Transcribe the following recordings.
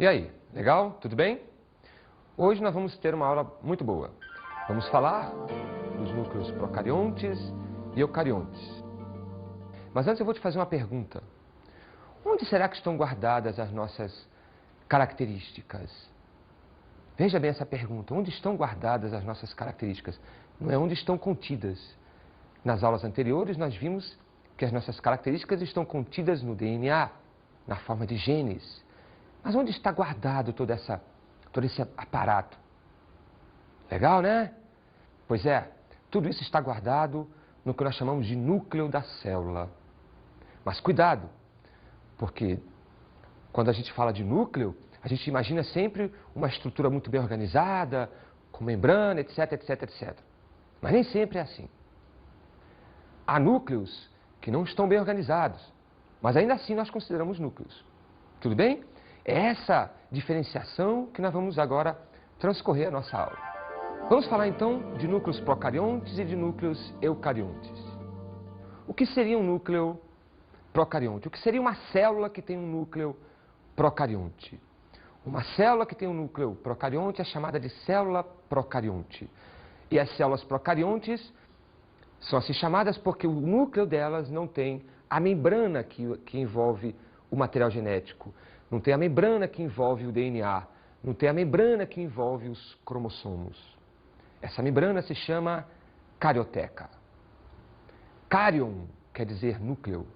E aí, legal? Tudo bem? Hoje nós vamos ter uma aula muito boa. Vamos falar dos núcleos procariontes e eucariontes. Mas antes eu vou te fazer uma pergunta. Onde será que estão guardadas as nossas características? Veja bem essa pergunta. Onde estão guardadas as nossas características? Não é onde estão contidas. Nas aulas anteriores nós vimos que as nossas características estão contidas no DNA, na forma de genes. Mas onde está guardado todo esse aparato? Legal, né? Pois é, tudo isso está guardado no que nós chamamos de núcleo da célula. Mas cuidado, porque quando a gente fala de núcleo, a gente imagina sempre uma estrutura muito bem organizada, com membrana, etc, etc, etc. Mas nem sempre é assim. Há núcleos que não estão bem organizados, mas ainda assim nós consideramos núcleos. Tudo bem? É essa diferenciação que nós vamos agora transcorrer a nossa aula. Vamos falar então de núcleos procariontes e de núcleos eucariontes. O que seria um núcleo procarionte? O que seria uma célula que tem um núcleo procarionte? Uma célula que tem um núcleo procarionte é chamada de célula procarionte. E as células procariontes são assim chamadas porque o núcleo delas não tem a membrana que envolve o material genético, não tem a membrana que envolve o DNA, não tem a membrana que envolve os cromossomos. Essa membrana se chama carioteca. Carion quer dizer núcleo,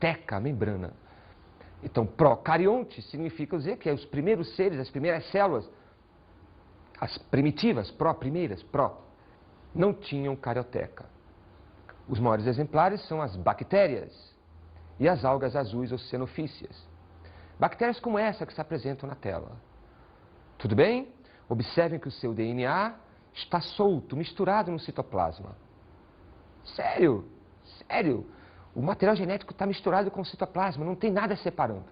teca, membrana. Então, procarionte significa dizer que os primeiros seres, as primeiras células, as primitivas, primeiras, não tinham carioteca. Os maiores exemplares são as bactérias e as algas azuis ou cenofícias. Bactérias como essa que se apresentam na tela. Tudo bem? Observem que o seu DNA está solto, misturado no citoplasma. Sério? Sério? O material genético está misturado com o citoplasma, não tem nada separando.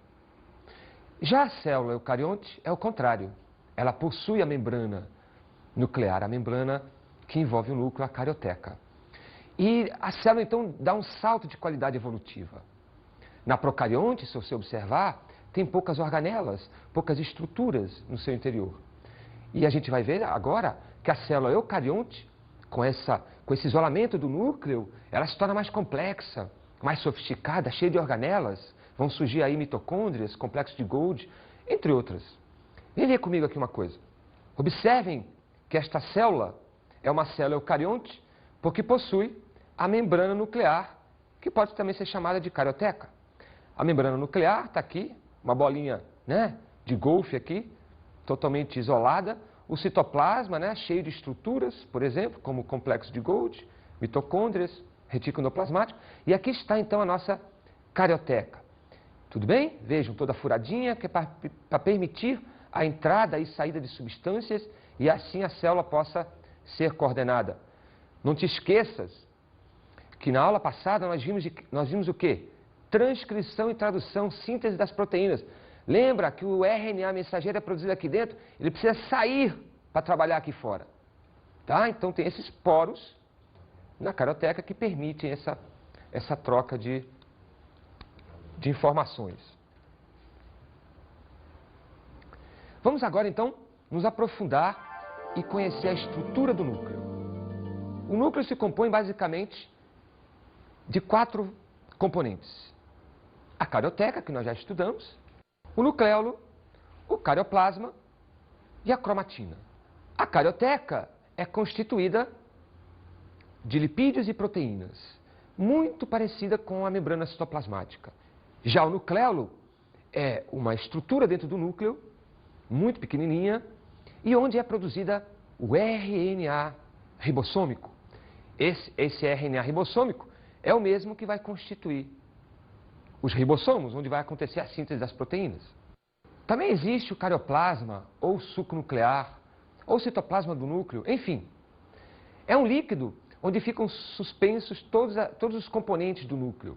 Já a célula eucarionte é o contrário. Ela possui a membrana nuclear, a membrana que envolve o núcleo, a carioteca. E a célula, então, dá um salto de qualidade evolutiva. Na procarionte, se você observar, tem poucas organelas, poucas estruturas no seu interior. E a gente vai ver agora que a célula eucarionte, com esse isolamento do núcleo, ela se torna mais complexa, mais sofisticada, cheia de organelas. Vão surgir aí mitocôndrias, complexos de Golgi, entre outras. Vem ver comigo aqui uma coisa. Observem que esta célula é uma célula eucarionte porque possui a membrana nuclear, que pode também ser chamada de carioteca. A membrana nuclear está aqui, uma bolinha, né, de golfe aqui, totalmente isolada. O citoplasma, né, cheio de estruturas, por exemplo, como o complexo de Golgi, mitocôndrias, retículo endoplasmático. E aqui está então a nossa carioteca. Tudo bem? Vejam, toda furadinha, que é para permitir a entrada e saída de substâncias e assim a célula possa ser coordenada. Não te esqueças que na aula passada nós vimos o quê? Transcrição e tradução, síntese das proteínas. Lembra que o RNA mensageiro é produzido aqui dentro, ele precisa sair para trabalhar aqui fora. Tá? Então tem esses poros na carioteca que permitem essa troca de informações. Vamos agora então nos aprofundar e conhecer a estrutura do núcleo. O núcleo se compõe basicamente de 4 componentes. A carioteca, que nós já estudamos, o nucleolo, o carioplasma e a cromatina. A carioteca é constituída de lipídios e proteínas, muito parecida com a membrana citoplasmática. Já o nucleolo é uma estrutura dentro do núcleo, muito pequenininha, e onde é produzida o RNA ribossômico. Esse RNA ribossômico é o mesmo que vai constituir os ribossomos, onde vai acontecer a síntese das proteínas. Também existe o carioplasma, ou suco nuclear, ou citoplasma do núcleo, enfim. É um líquido onde ficam suspensos todos os componentes do núcleo.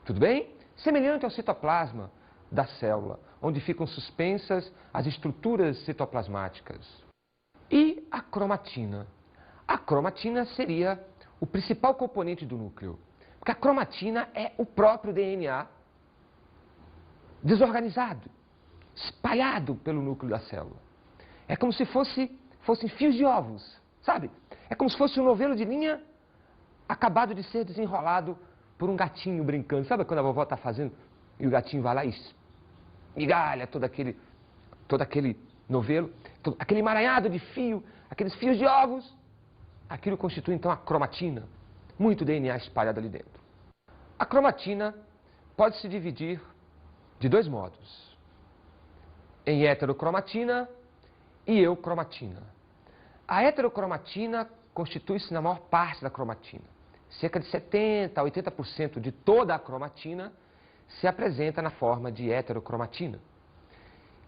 Tudo bem? Semelhante ao citoplasma da célula, onde ficam suspensas as estruturas citoplasmáticas. E a cromatina? A cromatina seria o principal componente do núcleo. Porque a cromatina é o próprio DNA desorganizado. espalhado pelo núcleo da célula. É como se fossem fios de ovos, sabe? É como se fosse um novelo de linha acabado de ser desenrolado por um gatinho brincando. Sabe quando a vovó está fazendo e o gatinho vai lá e migalha todo aquele novelo, aquele emaranhado de fio, aqueles fios de ovos? Aquilo constitui então a cromatina. Muito DNA espalhado ali dentro. A cromatina pode se dividir de dois modos: em heterocromatina e eucromatina. A heterocromatina constitui-se na maior parte da cromatina. Cerca de 70% a 80% de toda a cromatina se apresenta na forma de heterocromatina,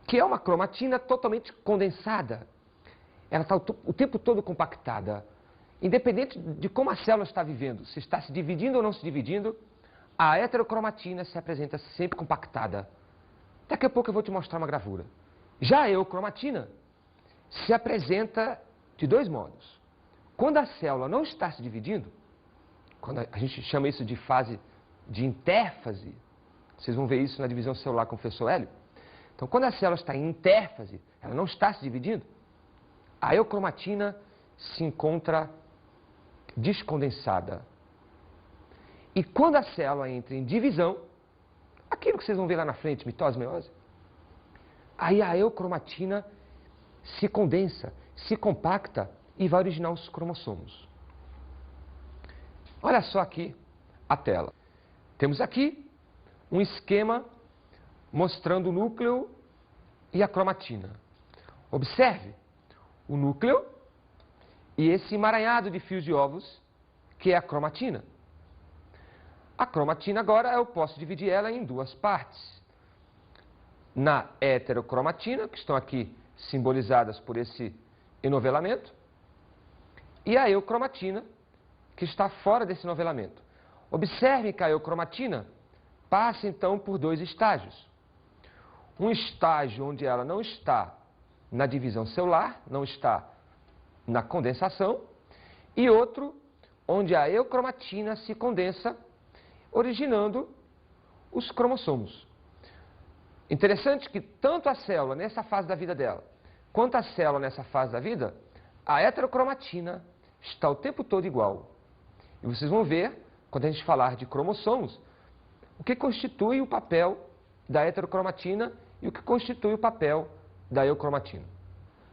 que é uma cromatina totalmente condensada. Ela está o tempo todo compactada. Independente de como a célula está vivendo, se está se dividindo ou não se dividindo, a heterocromatina se apresenta sempre compactada. Daqui a pouco eu vou te mostrar uma gravura. Já a eucromatina se apresenta de dois modos. Quando a célula não está se dividindo, quando a gente chama isso de fase de intérfase, vocês vão ver isso na divisão celular com o professor Hélio. Então, quando a célula está em intérfase, ela não está se dividindo, a eucromatina se encontra descondensada. E quando a célula entra em divisão, aquilo que vocês vão ver lá na frente, mitose, meiose, aí a eucromatina se condensa, se compacta e vai originar os cromossomos. Olha só aqui a tela. Temos aqui um esquema mostrando o núcleo e a cromatina. Observe o núcleo e esse emaranhado de fios de ovos, que é a cromatina. A cromatina agora eu posso dividir ela em duas partes. Na heterocromatina, que estão aqui simbolizadas por esse enovelamento, e a eucromatina, que está fora desse novelamento. Observe que a eucromatina passa então por dois estágios. Um estágio onde ela não está na divisão celular, não está na condensação, e outro onde a eucromatina se condensa, originando os cromossomos. Interessante que tanto a célula nessa fase da vida dela, quanto a célula nessa fase da vida, a heterocromatina está o tempo todo igual. E vocês vão ver, quando a gente falar de cromossomos, o que constitui o papel da heterocromatina e o que constitui o papel da eucromatina.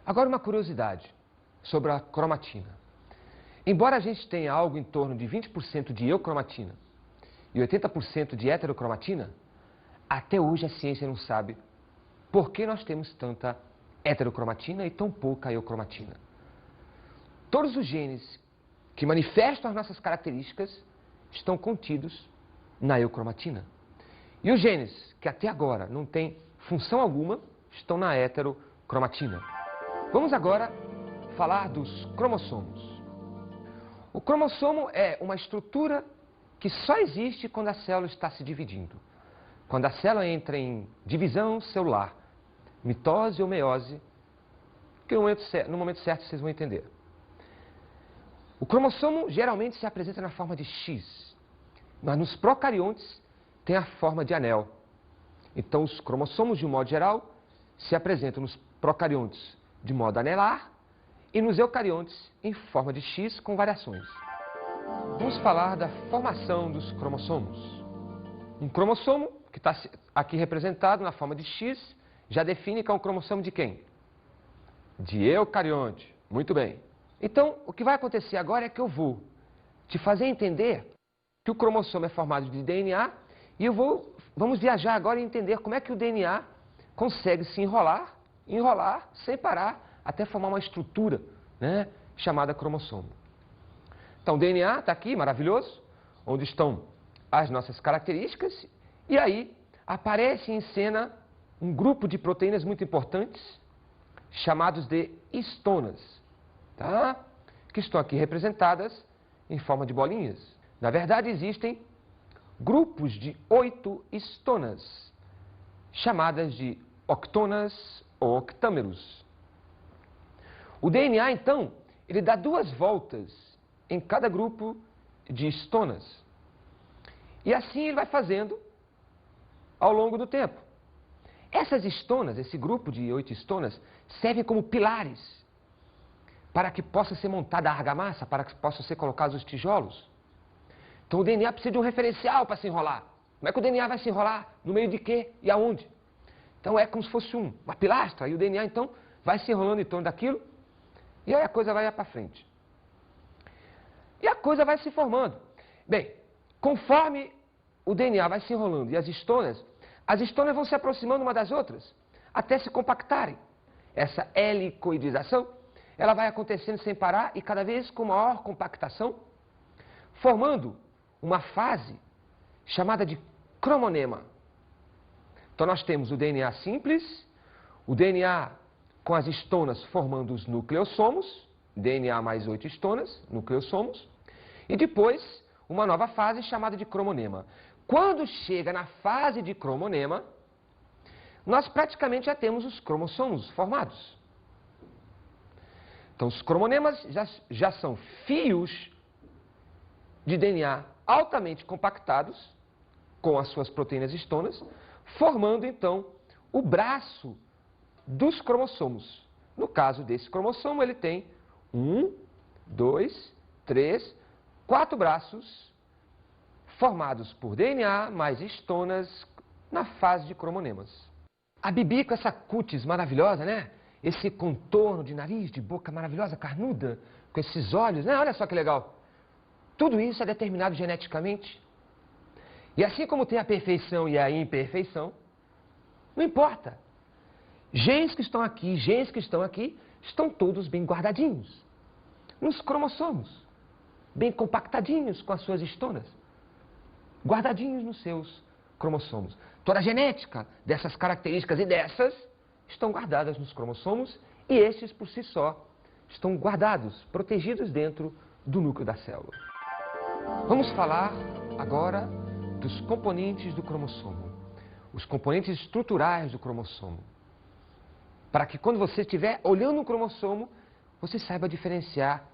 Agora uma curiosidade sobre a cromatina. Embora a gente tenha algo em torno de 20% de eucromatina e 80% de heterocromatina, até hoje a ciência não sabe por que nós temos tanta heterocromatina e tão pouca eucromatina. Todos os genes que manifestam as nossas características estão contidos na eucromatina. E os genes que até agora não têm função alguma estão na heterocromatina. Vamos agora falar dos cromossomos. O cromossomo é uma estrutura que só existe quando a célula está se dividindo. Quando a célula entra em divisão celular, mitose ou meiose, que no momento certo vocês vão entender. O cromossomo geralmente se apresenta na forma de X, mas nos procariontes tem a forma de anel. Então os cromossomos, de um modo geral, se apresentam nos procariontes de modo anelar e nos eucariontes em forma de X com variações. Vamos falar da formação dos cromossomos. Um cromossomo, que está aqui representado na forma de X, já define que é um cromossomo de quem? De eucarionte. Muito bem. Então, o que vai acontecer agora é que eu vou te fazer entender que o cromossomo é formado de DNA e vamos viajar agora e entender como é que o DNA consegue se enrolar, sem parar, até formar uma estrutura, né, chamada cromossomo. Então, o DNA está aqui, maravilhoso, onde estão as nossas características, e aí aparece em cena um grupo de proteínas muito importantes, chamados de histonas, tá? Que estão aqui representadas em forma de bolinhas. Na verdade, existem grupos de 8 histonas, chamadas de octonas ou octâmeros. O DNA, então, ele dá 2 voltas em cada grupo de histonas. E assim ele vai fazendo ao longo do tempo. Essas estonas, esse grupo de 8 estonas, servem como pilares para que possa ser montada a argamassa, para que possam ser colocados os tijolos. Então o DNA precisa de um referencial para se enrolar. Como é que o DNA vai se enrolar? No meio de quê e aonde? Então é como se fosse uma pilastra, e o DNA então vai se enrolando em torno daquilo, e aí a coisa vai para frente. E a coisa vai se formando. Bem, conforme o DNA vai se enrolando e as estonas vão se aproximando uma das outras, até se compactarem. Essa helicoidização, ela vai acontecendo sem parar e cada vez com maior compactação, formando uma fase chamada de cromonema. Então nós temos o DNA simples, o DNA com as estonas formando os nucleossomos, DNA mais 8 estonas, nucleossomos, e depois uma nova fase chamada de cromonema. Quando chega na fase de cromonema, nós praticamente já temos os cromossomos formados. Então os cromonemas já são fios de DNA altamente compactados, com as suas proteínas estonas, formando então o braço dos cromossomos. No caso desse cromossomo, ele tem 1, 2, 3, 4 braços formados por DNA mais estonas na fase de cromonemas. A Bibi com essa cutis maravilhosa, né? Esse contorno de nariz, de boca maravilhosa, carnuda, com esses olhos, né? Olha só que legal. Tudo isso é determinado geneticamente. E assim como tem a perfeição e a imperfeição, não importa. Genes que estão aqui, estão todos bem guardadinhos. Nos cromossomos, bem compactadinhos com as suas estonas. Guardadinhos nos seus cromossomos. Toda a genética dessas características e dessas estão guardadas nos cromossomos e estes, por si só, estão guardados, protegidos dentro do núcleo da célula. Vamos falar agora dos componentes do cromossomo, os componentes estruturais do cromossomo, para que quando você estiver olhando um cromossomo, você saiba diferenciar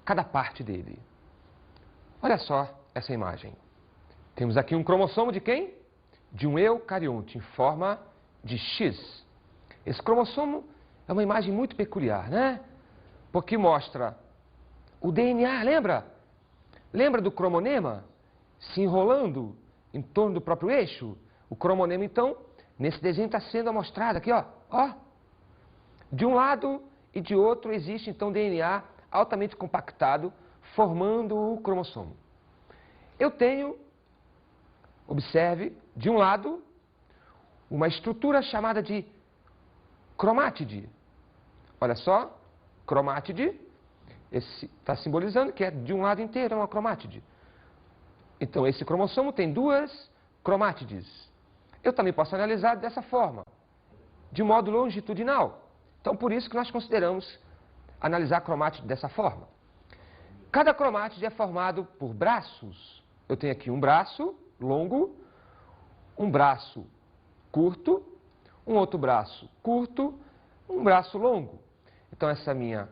cada parte dele. Olha só essa imagem. Temos aqui um cromossomo de quem? De um eucarionte em forma de X. Esse cromossomo é uma imagem muito peculiar, né? Porque mostra o DNA, lembra? Lembra do cromonema se enrolando em torno do próprio eixo? O cromonema, então, nesse desenho está sendo amostrado aqui, ó. De um lado e de outro existe, então, DNA altamente compactado, formando o cromossomo. Eu tenho, observe, de um lado, uma estrutura chamada de cromátide. Olha só, cromátide, está simbolizando que é de um lado inteiro, é uma cromátide. Então, esse cromossomo tem 2 cromátides. Eu também posso analisar dessa forma, de modo longitudinal. Então, por isso que nós consideramos analisar a cromátide dessa forma. Cada cromátide é formado por braços. Eu tenho aqui um braço longo, um braço curto, um outro braço curto, um braço longo. Então, essa minha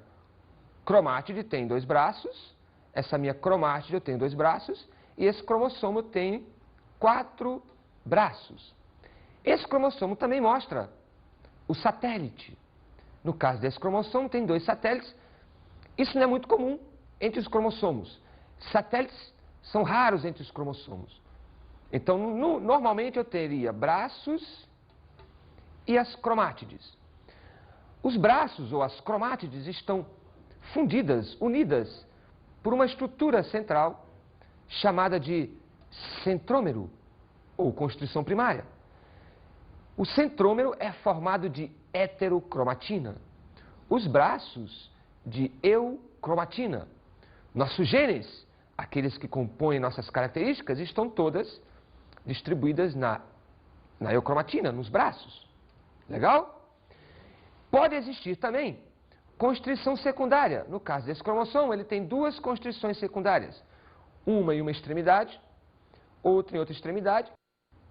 cromátide tem 2 braços, essa minha cromátide eu tenho 2 braços, e esse cromossomo tem 4 braços. Esse cromossomo também mostra o satélite. No caso desse cromossomo, tem 2 satélites. Isso não é muito comum entre os cromossomos. Satélites são raros entre os cromossomos. Então, normalmente eu teria braços e as cromátides. Os braços ou as cromátides estão fundidas, unidas, por uma estrutura central chamada de centrômero, ou constituição primária. O centrômero é formado de heterocromatina, os braços de eucromatina. Nossos genes, aqueles que compõem nossas características, estão todas distribuídas na eucromatina, nos braços. Legal? Pode existir também constrição secundária. No caso desse cromossomo, ele tem 2 constrições secundárias. Uma em uma extremidade, outra em outra extremidade.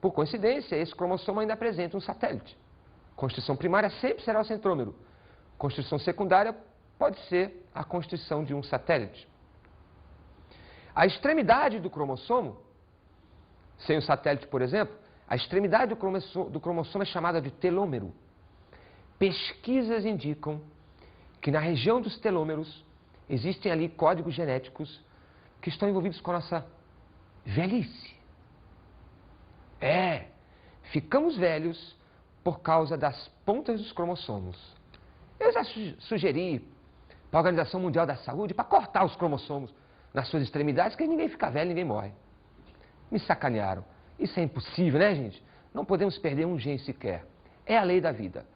Por coincidência, esse cromossomo ainda apresenta um satélite. Constrição primária sempre será o centrômero. Constrição secundária pode ser a constrição de um satélite. A extremidade do cromossomo, sem o satélite, por exemplo, A extremidade do cromossomo é chamada de telômero. Pesquisas indicam que na região dos telômeros existem ali códigos genéticos que estão envolvidos com a nossa velhice. Ficamos velhos por causa das pontas dos cromossomos. Eu já sugeri para a Organização Mundial da Saúde para cortar os cromossomos nas suas extremidades, que ninguém fica velho, ninguém morre. Me sacanearam. Isso é impossível, né, gente? Não podemos perder um gene sequer. É a lei da vida.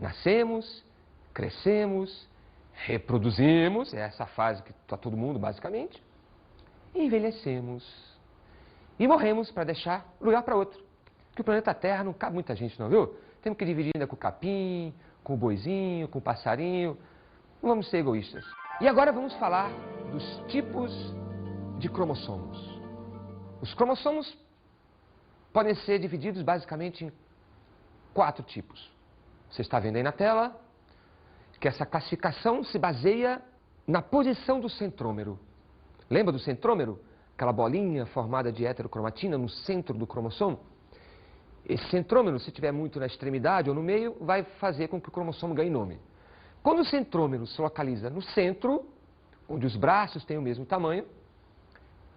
Nascemos, crescemos, reproduzimos, é essa fase que está todo mundo, basicamente, envelhecemos e morremos para deixar lugar para outro. Porque o planeta Terra não cabe muita gente, não, viu? Temos que dividir ainda com o capim, com o boizinho, com o passarinho. Não vamos ser egoístas. E agora vamos falar dos tipos de cromossomos. Os cromossomos podem ser divididos basicamente em 4 tipos. Você está vendo aí na tela que essa classificação se baseia na posição do centrômero. Lembra do centrômero? Aquela bolinha formada de heterocromatina no centro do cromossomo? Esse centrômero, se tiver muito na extremidade ou no meio, vai fazer com que o cromossomo ganhe nome. Quando o centrômero se localiza no centro, onde os braços têm o mesmo tamanho,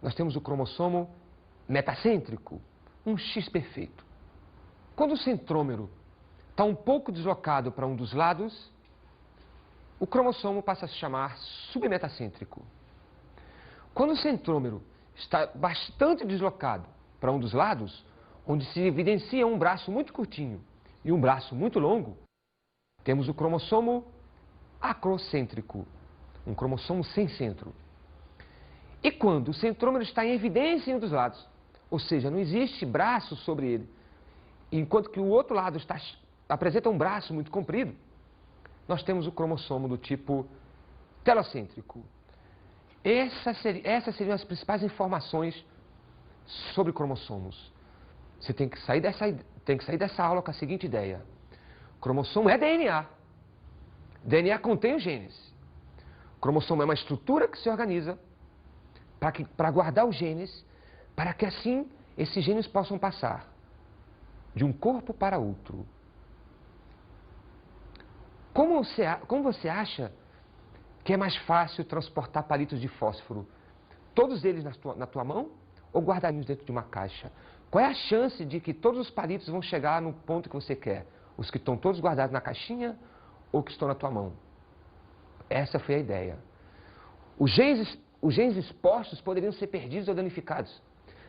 nós temos o cromossomo metacêntrico, um X perfeito. Quando o centrômero está um pouco deslocado para um dos lados, o cromossomo passa a se chamar submetacêntrico. Quando o centrômero está bastante deslocado para um dos lados, onde se evidencia um braço muito curtinho e um braço muito longo, temos o cromossomo acrocêntrico, um cromossomo sem centro. E quando o centrômero está em evidência em um dos lados, ou seja, não existe braço sobre ele, enquanto que o outro lado apresenta um braço muito comprido, nós temos o cromossomo do tipo telocêntrico. Essas seriam as principais informações sobre cromossomos. Você tem que sair dessa aula com a seguinte ideia. Cromossomo é DNA. DNA contém os genes. Cromossomo é uma estrutura que se organiza para guardar os genes, para que assim esses genes possam passar de um corpo para outro. Como você acha que é mais fácil transportar palitos de fósforo? Todos eles na tua mão ou guardadinhos dentro de uma caixa? Qual é a chance de que todos os palitos vão chegar no ponto que você quer? Os que estão todos guardados na caixinha ou que estão na tua mão? Essa foi a ideia. Os genes expostos poderiam ser perdidos ou danificados.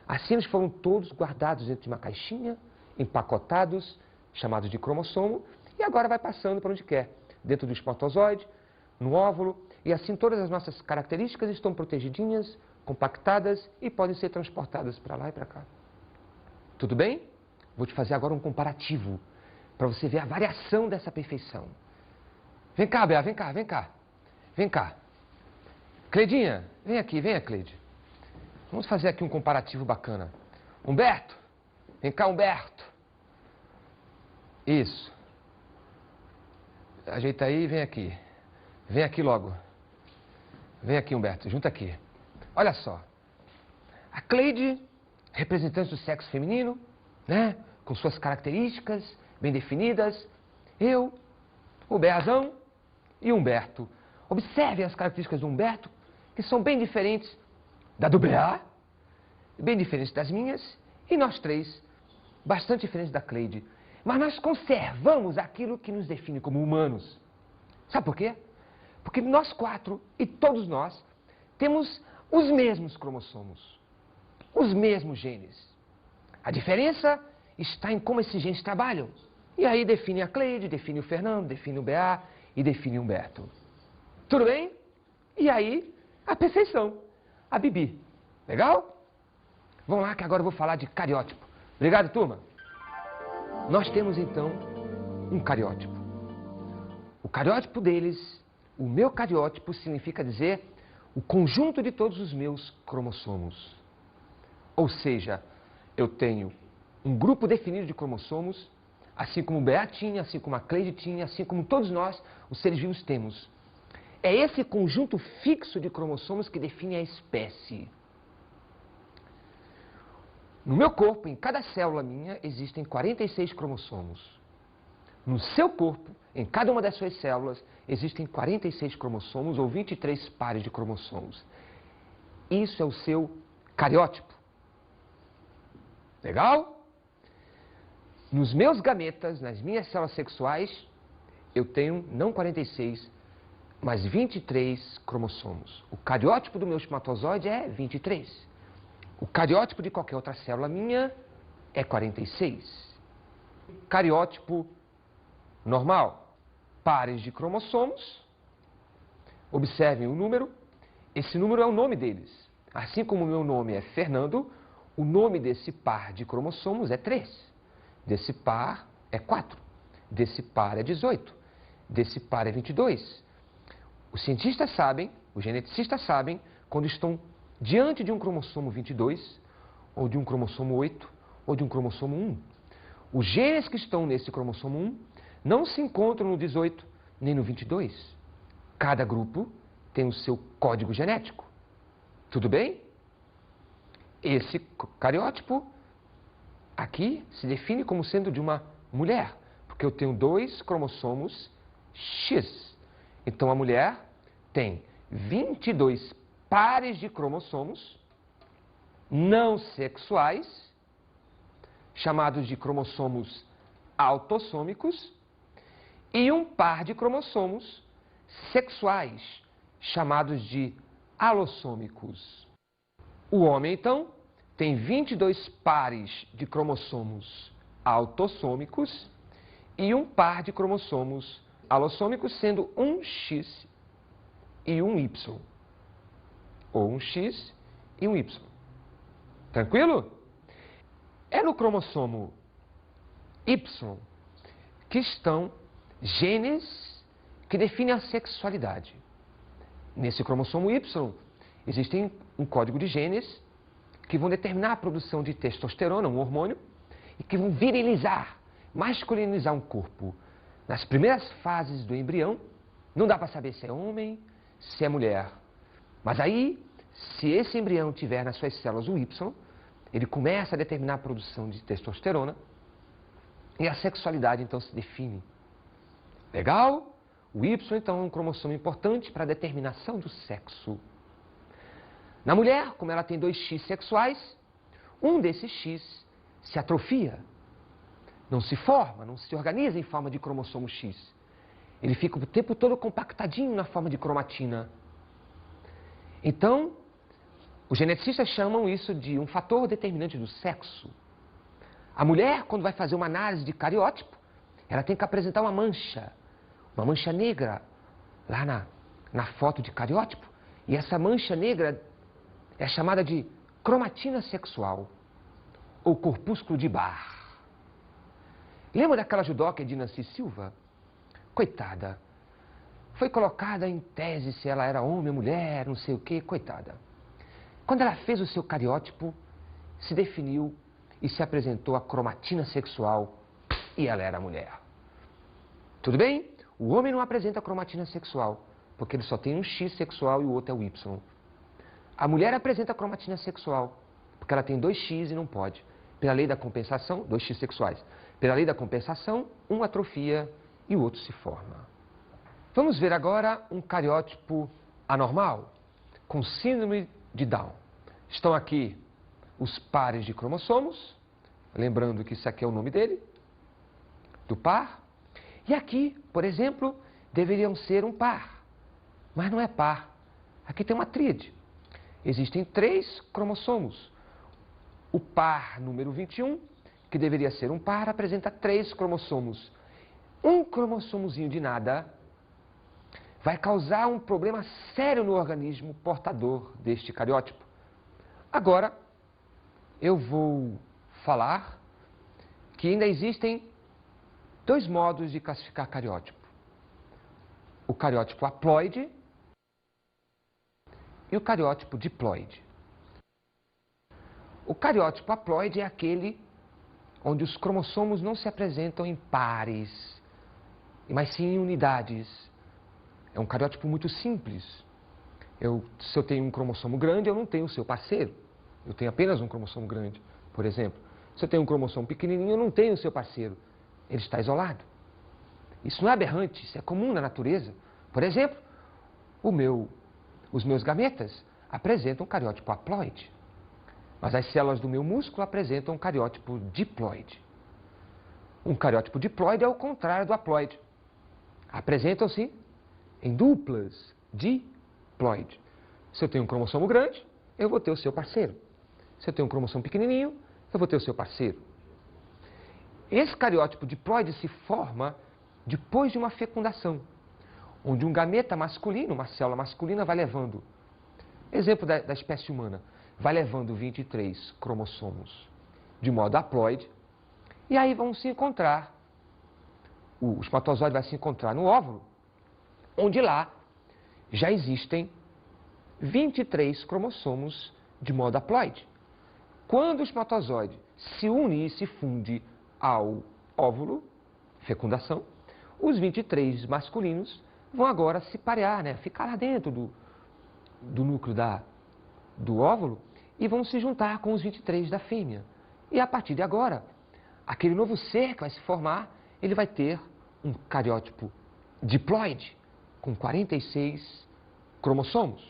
Assim eles foram todos guardados dentro de uma caixinha, empacotados, chamados de cromossomo, e agora vai passando para onde quer. Dentro do espermatozoide, no óvulo, e assim todas as nossas características estão protegidinhas, compactadas e podem ser transportadas para lá e para cá. Tudo bem? Vou te fazer agora um comparativo, para você ver a variação dessa perfeição. Vem cá, Bea, vem cá, vem cá. Vem cá. Cleidinha, vem aqui, venha, Cleide. Vamos fazer aqui um comparativo bacana. Humberto, vem cá, Humberto. Isso. Ajeita aí e vem aqui. Vem aqui logo. Vem aqui, Humberto, junta aqui. Olha só. A Cleide, representante do sexo feminino, né? Com suas características bem definidas. Eu, o Beazão e Humberto. Observem as características do Humberto, que são bem diferentes da do Bea, bem diferentes das minhas, e nós três, bastante diferentes da Cleide. Mas nós conservamos aquilo que nos define como humanos. Sabe por quê? Porque nós 4 e todos nós temos os mesmos cromossomos, os mesmos genes. A diferença está em como esses genes trabalham. E aí define a Cleide, define o Fernando, define o Bea e define o Humberto. Tudo bem? E aí, a perfeição, a Bibi. Legal? Vamos lá que agora eu vou falar de cariótipo. Obrigado, turma. Nós temos então um cariótipo. O cariótipo deles, o meu cariótipo significa dizer o conjunto de todos os meus cromossomos. Ou seja, eu tenho um grupo definido de cromossomos, assim como o Bea tinha, assim como a Cleide tinha, assim como todos nós, os seres vivos, temos. É esse conjunto fixo de cromossomos que define a espécie. No meu corpo, em cada célula minha, existem 46 cromossomos. No seu corpo, em cada uma das suas células, existem 46 cromossomos ou 23 pares de cromossomos. Isso é o seu cariótipo. Legal? Nos meus gametas, nas minhas células sexuais, eu tenho não 46, mas 23 cromossomos. O cariótipo do meu espermatozoide é 23. O cariótipo de qualquer outra célula minha é 46. Cariótipo normal. Pares de cromossomos. Observem o número. Esse número é o nome deles. Assim como o meu nome é Fernando, o nome desse par de cromossomos é 3. Desse par é 4. Desse par é 18. Desse par é 22. Os cientistas sabem, os geneticistas sabem, quando estão diante de um cromossomo 22, ou de um cromossomo 8, ou de um cromossomo 1. Os genes que estão nesse cromossomo 1 não se encontram no 18, nem no 22. Cada grupo tem o seu código genético. Tudo bem? Esse cariótipo aqui se define como sendo de uma mulher, porque eu tenho 2 cromossomos X. Então a mulher tem 22 pares de cromossomos não sexuais, chamados de cromossomos autossômicos, e um par de cromossomos sexuais, chamados de alossômicos. O homem, então, tem 22 pares de cromossomos autossômicos e um par de cromossomos alossômicos, sendo um X e um Y. Ou um X e um Y. Tranquilo? É no cromossomo Y que estão genes que definem a sexualidade. Nesse cromossomo Y existem um código de genes que vão determinar a produção de testosterona, um hormônio, e que vão virilizar, masculinizar um corpo. Nas primeiras fases do embrião, não dá para saber se é homem, se é mulher. Mas aí, se esse embrião tiver nas suas células um Y, ele começa a determinar a produção de testosterona e a sexualidade então se define. Legal? O Y então é um cromossomo importante para a determinação do sexo. Na mulher, como ela tem 2 X sexuais, um desses X se atrofia, não se forma, não se organiza em forma de cromossomo X. Ele fica o tempo todo compactadinho na forma de cromatina. Então, os geneticistas chamam isso de um fator determinante do sexo. A mulher, quando vai fazer uma análise de cariótipo, ela tem que apresentar uma mancha negra, lá na foto de cariótipo. E essa mancha negra é chamada de cromatina sexual, ou corpúsculo de Barr. Lembra daquela judoca de Nancy Silva? Coitada. Foi colocada em tese se ela era homem ou mulher, não sei o quê, coitada. Quando ela fez o seu cariótipo, se definiu e se apresentou a cromatina sexual e ela era mulher. Tudo bem? O homem não apresenta a cromatina sexual, porque ele só tem um X sexual e o outro é o Y. A mulher apresenta a cromatina sexual, porque ela tem 2 X e não pode. Pela lei da compensação, 2 X sexuais. Pela lei da compensação, um atrofia e o outro se forma. Vamos ver agora um cariótipo anormal, com síndrome de Down. Estão aqui os pares de cromossomos, lembrando que isso aqui é o nome dele, do par. E aqui, por exemplo, deveriam ser um par, mas não é par. Aqui tem uma tríade. Existem 3 cromossomos. O par número 21, que deveria ser um par, apresenta 3 cromossomos. Um cromossomozinho de nada vai causar um problema sério no organismo portador deste cariótipo. Agora, eu vou falar que ainda existem 2 modos de classificar cariótipo. O cariótipo haploide e o cariótipo diploide. O cariótipo haploide é aquele onde os cromossomos não se apresentam em pares, mas sim em unidades. É um cariótipo muito simples. Se eu tenho um cromossomo grande, eu não tenho o seu parceiro. Eu tenho apenas um cromossomo grande, Por exemplo, se eu tenho um cromossomo pequenininho, eu não tenho o seu parceiro. Ele está isolado. Isso não é aberrante, isso é comum na natureza. Por exemplo, os meus gametas apresentam um cariótipo haploide, mas as células do meu músculo apresentam um cariótipo diploide. Um cariótipo diploide é o contrário do haploide. Apresentam-se em duplas diploide. Se eu tenho um cromossomo grande, eu vou ter o seu parceiro. Se eu tenho um cromossomo pequenininho, eu vou ter o seu parceiro. Esse cariótipo diploide se forma depois de uma fecundação, onde um gameta masculino, uma célula masculina, vai levando, exemplo da espécie humana, vai levando 23 cromossomos de modo haploide, e aí vão se encontrar, o espermatozoide vai se encontrar no óvulo, onde lá já existem 23 cromossomos de modo haploide. Quando o espermatozoide se une e se funde ao óvulo, fecundação, os 23 masculinos vão agora se parear, né? Ficar lá dentro do núcleo do óvulo e vão se juntar com os 23 da fêmea. E a partir de agora, aquele novo ser que vai se formar, ele vai ter um cariótipo diploide com 46 cromossomos.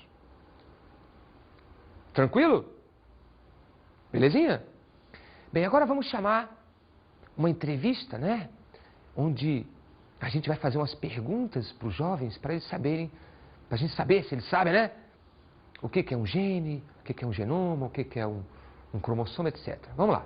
Tranquilo? Belezinha? Bem, agora vamos chamar uma entrevista, né? Onde a gente vai fazer umas perguntas para os jovens, para eles saberem, para a gente saber se eles sabem, né? O que é um gene, o que é um genoma, o que é um cromossomo, etc. Vamos lá.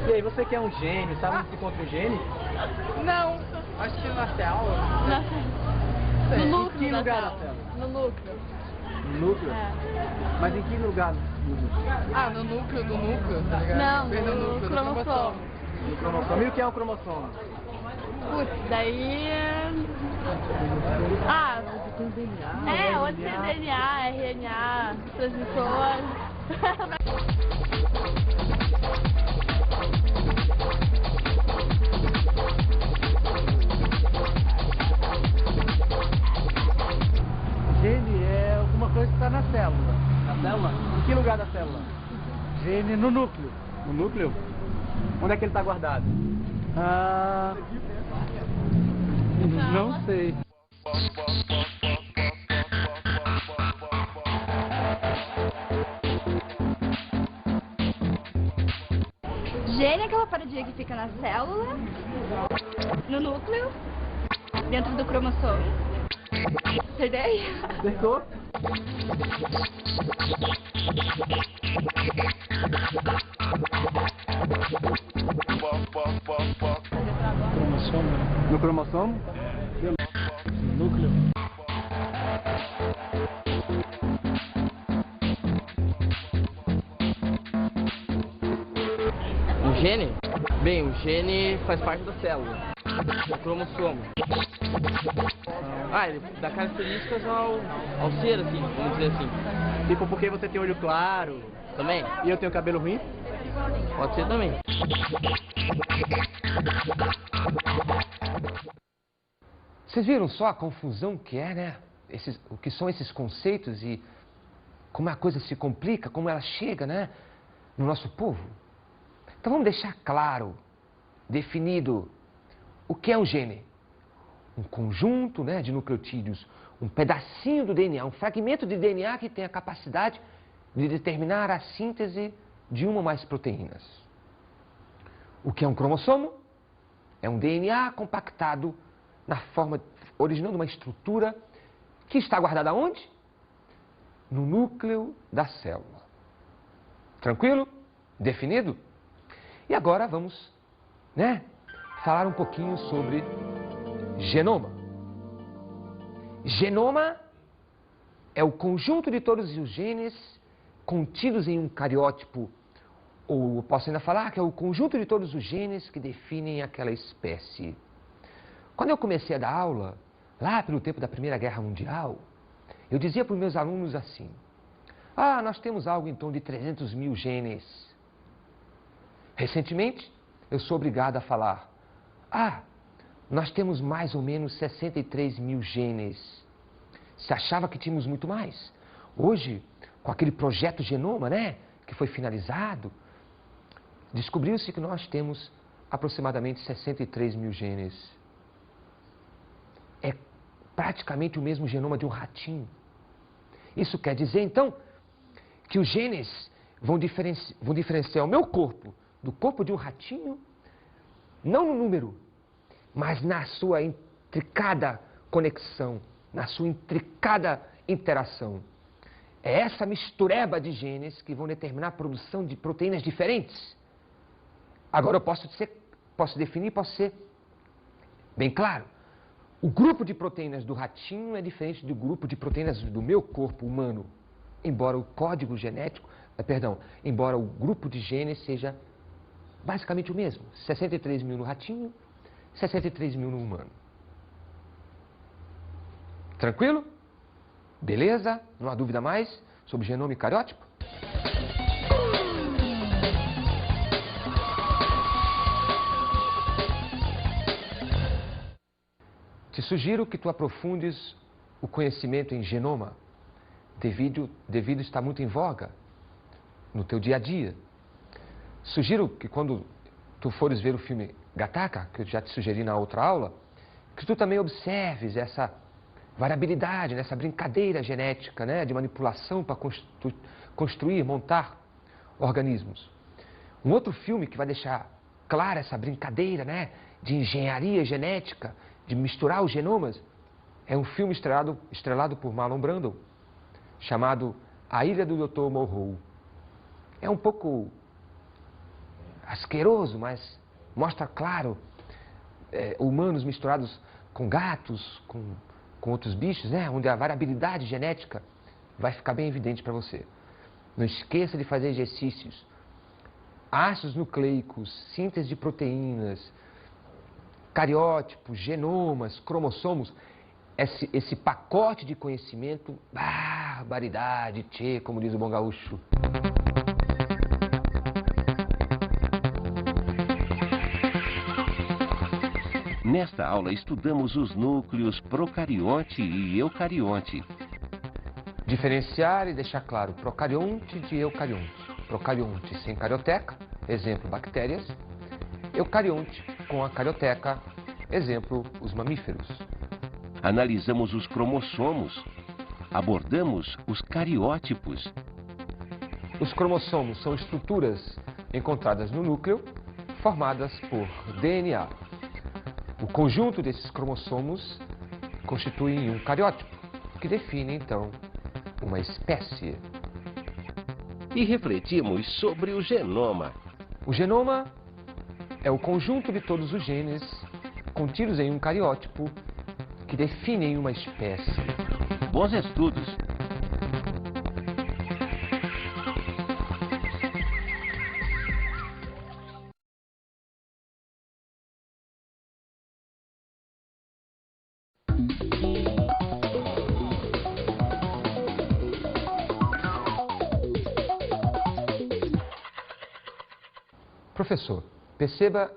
E aí, você que é um gênio, sabe onde se encontra o gene? Não. Acho que nasce a aula. No Em núcleo que da lugar da célula. célula? No núcleo. No núcleo? É. Mas em que lugar do núcleo? Ah, no núcleo do núcleo, tá ligado? Não, Bem no núcleo, cromossomo. No cromossomo. E o que é um cromossomo? Putz, daí. Ah, onde tem DNA, RNA, transmissor. Gene é alguma coisa que está na célula. Na célula? Em que lugar da célula? Gene no núcleo. No núcleo? Onde é que ele está guardado? Não sei. Gene é aquela paradinha que fica na célula, no núcleo, dentro do cromossomo. Acertei? Acertou? No cromossomo? No núcleo? O gene? Bem, o gene faz parte da célula, o cromossomo. Ele dá características ao ser, assim, vamos dizer assim. Tipo, porque você tem olho claro Também? e eu tenho cabelo ruim? Pode ser também. Vocês viram só a confusão que é, né? O que são esses conceitos e como a coisa se complica, como ela chega, né? No nosso povo. Então vamos deixar claro, definido, o que é um gene. Um conjunto, né, de nucleotídeos, um pedacinho do DNA, um fragmento de DNA que tem a capacidade de determinar a síntese de uma ou mais proteínas. O que é um cromossomo? É um DNA compactado na forma, originando uma estrutura que está guardada onde? No núcleo da célula. Tranquilo? Definido? E agora vamos, né, falar um pouquinho sobre genoma. Genoma é o conjunto de todos os genes contidos em um cariótipo, ou eu posso ainda falar que é o conjunto de todos os genes que definem aquela espécie. Quando eu comecei a dar aula, lá pelo tempo da Primeira Guerra Mundial, eu dizia para os meus alunos assim: Ah, nós temos algo em torno de 300 mil genes. Recentemente, eu sou obrigado a falar, ah, nós temos mais ou menos 63 mil genes. Se achava que tínhamos muito mais. Hoje, com aquele projeto Genoma, né, que foi finalizado, descobriu-se que nós temos aproximadamente 63 mil genes. É praticamente o mesmo genoma de um ratinho. Isso quer dizer, então, que os genes vão diferenciar o meu corpo do corpo de um ratinho, não no número, mas na sua intricada conexão, na sua intricada interação. É essa mistureba de genes que vão determinar a produção de proteínas diferentes. Agora eu posso definir, posso ser bem claro. O grupo de proteínas do ratinho é diferente do grupo de proteínas do meu corpo humano. Embora o código genético, embora o grupo de genes seja basicamente o mesmo. 63 mil no ratinho, 63 mil no humano. Tranquilo? Beleza? Não há dúvida mais sobre genoma e cariótipo? Te sugiro que tu aprofundes o conhecimento em genoma, devido estar muito em voga no teu dia a dia. Sugiro que quando tu fores ver o filme Gattaca, que eu já te sugeri na outra aula, que tu também observes essa variabilidade, nessa brincadeira genética, né, de manipulação para construir, montar organismos. Um outro filme que vai deixar clara essa brincadeira, né, de engenharia genética, de misturar os genomas, é um filme estrelado por Marlon Brando, chamado A Ilha do Dr. Moreau. É um pouco asqueroso, mas mostra claro humanos misturados com gatos, com outros bichos, né? Onde a variabilidade genética vai ficar bem evidente para você. Não esqueça de fazer exercícios. Ácidos nucleicos, síntese de proteínas, cariótipos, genomas, cromossomos, esse pacote de conhecimento, barbaridade, tchê, como diz o bom gaúcho. Nesta aula estudamos os núcleos procarionte e eucarionte. Diferenciar e deixar claro procarionte de eucarionte. Procarionte sem carioteca, exemplo, bactérias. Eucarionte com a carioteca, exemplo, os mamíferos. Analisamos os cromossomos. Abordamos os cariótipos. Os cromossomos são estruturas encontradas no núcleo, formadas por DNA. O conjunto desses cromossomos constitui um cariótipo, que define, então, uma espécie. E refletimos sobre o genoma. O genoma é o conjunto de todos os genes contidos em um cariótipo que definem uma espécie. Bons estudos! Professor, perceba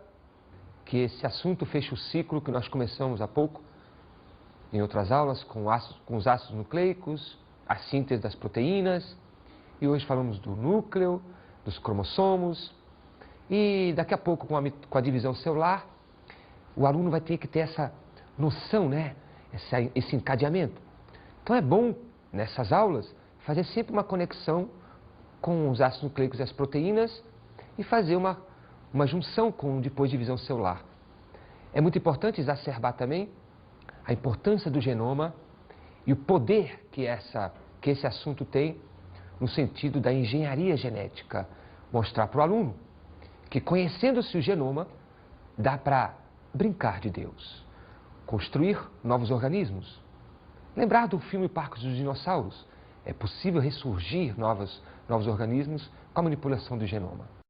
que esse assunto fecha o ciclo que nós começamos há pouco, em outras aulas, com os ácidos nucleicos, a síntese das proteínas, e hoje falamos do núcleo, dos cromossomos, e daqui a pouco, com a divisão celular, o aluno vai ter que ter essa noção, né? Esse encadeamento. Então é bom, nessas aulas, fazer sempre uma conexão com os ácidos nucleicos e as proteínas e fazer uma junção com depois divisão celular. É muito importante exacerbar também a importância do genoma e o poder que esse assunto tem no sentido da engenharia genética. Mostrar para o aluno que, conhecendo-se o genoma, dá para brincar de Deus, construir novos organismos. Lembrar do filme Parque dos Dinossauros? É possível ressurgir novos organismos com a manipulação do genoma.